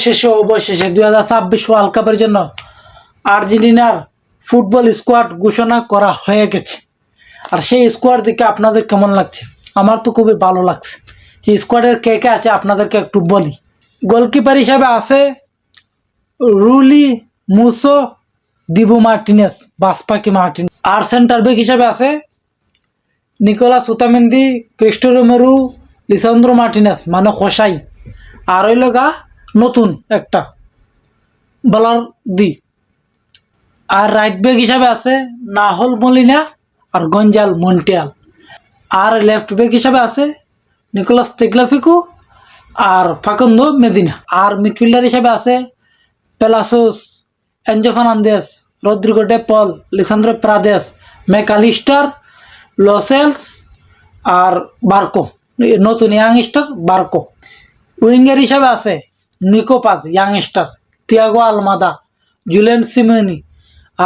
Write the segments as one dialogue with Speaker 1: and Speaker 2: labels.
Speaker 1: শেষে অবশেষে 2026 ওয়ার্ল্ড কাপের জন্য আর্জেন্টিনার ফুটবল স্কোয়াড ঘোষণা করা হয়ে গেছে। আর সেই স্কোয়াড দেখে আপনাদের কেমন লাগছে? আমার তো খুবই ভালো লাগছে। যে স্কোয়াডের কে কে আছে আপনাদেরকে একটু বলি। গোলকিপার হিসাবে আছে রুলি মুসো, দিবু মার্টিনেস, বাসপাকি মার্টিনেস। আর সেন্টার ব্যাক হিসাবে আছে নিকোলাস উতামেন্দি, ক্রিস্টো রোমেরো, লিসান্দ্রো মার্টিনেস মানে হোসাই। আর হইল গা নতুন একটা বলার দি। আর রাইট ব্যাক হিসাবে আছে নাহল মলিনা আর গঞ্জাল মন্টিয়াল। আর লেফট ব্যাক হিসাবে আছে নিকোলাস তেগলাফিকো আর ফাকুন্দো মেদিনা। আর মিডফিল্ডার হিসাবে আছে Palacios, Enzo Fernandez, Rodrigo De Paul, Lisandro Paredes, MacAllister, Lo Celso আর বার্কো, নতুন ইয়াংস্টার বার্কো। উইঙ্গার হিসাবে আছে Nico Paz youngster, Thiago Almada, Julian Simeone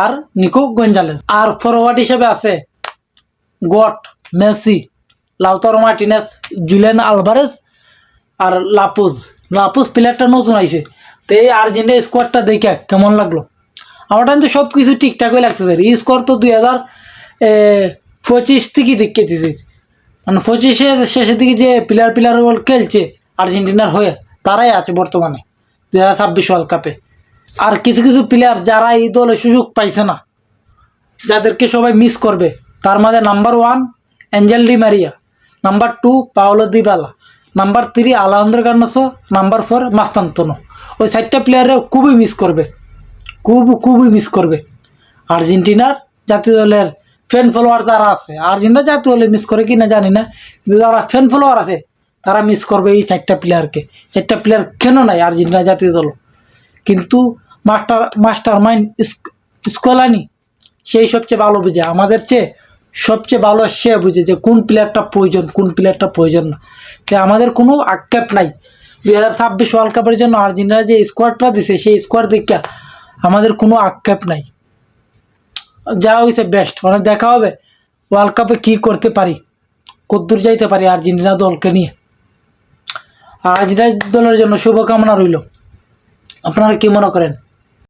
Speaker 1: আর নিকো গঞ্জালেস। আর ফরওয়ার্ড হিসাবে আছে গট, Messi, Lautaro Martinez, Julian Alvarez আর লাপুজ প্লেয়ারটা নতুন আইছে। তো এই আর্জেন্টিনা স্কোয়াডটা দেখে কেমন লাগলো? আমার টাইম তো সব কিছু ঠিকঠাকই লাগতেছে। এই স্কোয়াড তো 2025 থেকে দেখে দিয়েছে, মানে 25-এর শেষের দিকে যে প্লেয়ার খেলছে আর্জেন্টিনার হয়ে তারাই আছে বর্তমানে 2026 ওয়ার্ল্ড কাপে। আর কিছু কিছু প্লেয়ার যারা এই দলে সুযোগ পাইছে না, যাদেরকে সবাই মিস করবে, তার মাঝে number 1 Angel Di Maria, number 2 Paulo Dybala, number 3 Alejandro Garnacho, number 4 Mastantuono. ওই 4টা প্লেয়ারে খুবই মিস করবে, খুবই মিস করবে। আর্জেন্টিনার জাতীয় দলের ফ্যান ফলোয়ার যারা আছে, আর্জেন্টিনা জাতীয় দলে মিস করে কিনা জানি না, কিন্তু যারা ফ্যান ফলোয়ার আছে তারা মিস করবে এই 4টা প্লেয়ারকে। 4টা প্লেয়ার কেন নাই আর্জেন্টিনা জাতীয় দল? কিন্তু মাস্টার মাইন্ড স্কলানি সেই সবচেয়ে ভালো বুঝে, আমাদের চেয়ে সবচেয়ে ভালো সে বুঝে যে কোন প্লেয়ারটা প্রয়োজন, কোন প্লেয়ারটা প্রয়োজন না। তাই আমাদের কোনো আক্ষেপ নাই। 2026 ওয়ার্ল্ড কাপের জন্য আর্জেন্টিনা যে স্কোয়াডটা দিছে সেই স্কোয়াড দেখে আমাদের কোনো আক্ষেপ নাই। যা হয়েছে বেস্ট, মানে দেখা হবে ওয়ার্ল্ড কাপে কী করতে পারি, কতদূর যাইতে পারি আর্জেন্টিনা দলকে নিয়ে। আর আর্জেন্টিনা দলের জন্য শুভকামনা রইল। আপনারা কি মনে করেন?